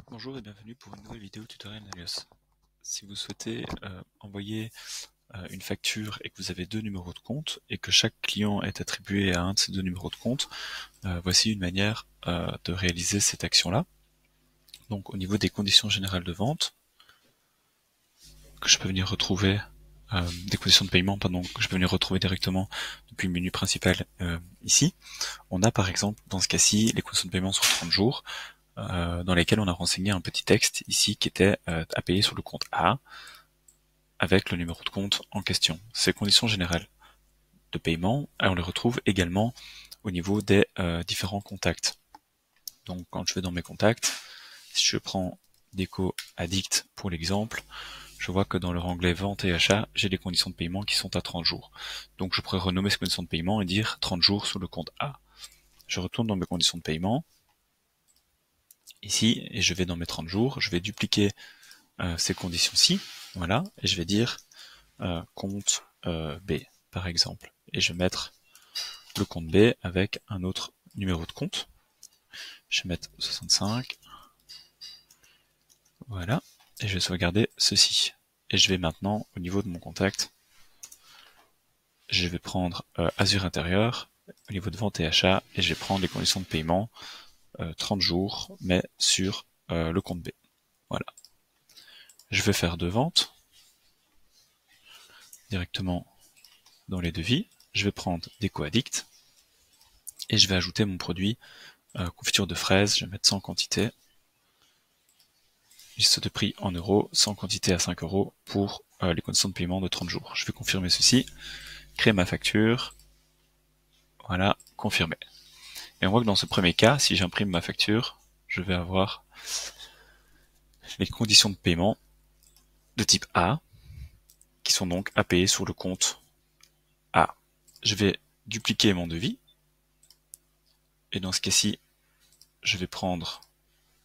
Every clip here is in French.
Bonjour et bienvenue pour une nouvelle vidéo tutoriel Navios. Si vous souhaitez envoyer une facture et que vous avez deux numéros de compte et que chaque client est attribué à un de ces deux numéros de compte, voici une manière de réaliser cette action-là. Donc au niveau des conditions générales de vente, que je peux venir retrouver, des conditions de paiement, pardon, que je peux venir retrouver directement depuis le menu principal ici, on a par exemple dans ce cas-ci les conditions de paiement sur 30 jours, dans lesquels on a renseigné un petit texte ici qui était à payer sur le compte A avec le numéro de compte en question. Ces conditions générales de paiement, on les retrouve également au niveau des différents contacts. Donc quand je vais dans mes contacts, si je prends Déco Addict pour l'exemple, je vois que dans leur onglet vente et achat, j'ai des conditions de paiement qui sont à 30 jours. Donc je pourrais renommer ces conditions de paiement et dire 30 jours sur le compte A. Je retourne dans mes conditions de paiement, ici, et je vais dans mes 30 jours, je vais dupliquer ces conditions-ci, voilà, et je vais dire compte B, par exemple. Et je vais mettre le compte B avec un autre numéro de compte. Je vais mettre 65, voilà, et je vais sauvegarder ceci. Et je vais maintenant, au niveau de mon contact, je vais prendre Azure Intérieur, au niveau de vente et achat, et je vais prendre les conditions de paiement, 30 jours, mais sur le compte B. Voilà. Je vais faire deux ventes directement dans les devis. Je vais prendre Déco Addict et je vais ajouter mon produit confiture de fraises. Je vais mettre 100 quantités. Liste de prix en euros, 100 quantités à 5 euros pour les conditions de paiement de 30 jours. Je vais confirmer ceci, créer ma facture. Voilà, confirmer. Et on voit que dans ce premier cas, si j'imprime ma facture, je vais avoir les conditions de paiement de type A, qui sont donc à payer sur le compte A. Je vais dupliquer mon devis, et dans ce cas-ci, je vais prendre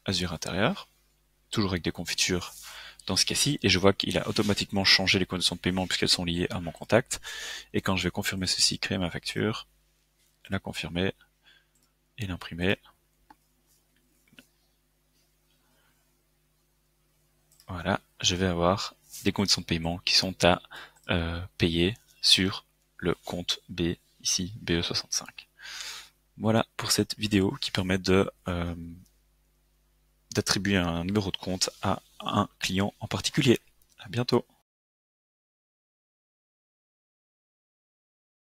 Azure Intérieur, toujours avec des confitures dans ce cas-ci, et je vois qu'il a automatiquement changé les conditions de paiement puisqu'elles sont liées à mon contact. Et quand je vais confirmer ceci, créer ma facture, la confirmer et l'imprimer, voilà, je vais avoir des conditions de paiement qui sont à payer sur le compte B, ici, BE65. Voilà pour cette vidéo qui permet d'attribuer un numéro de compte à un client en particulier. À bientôt.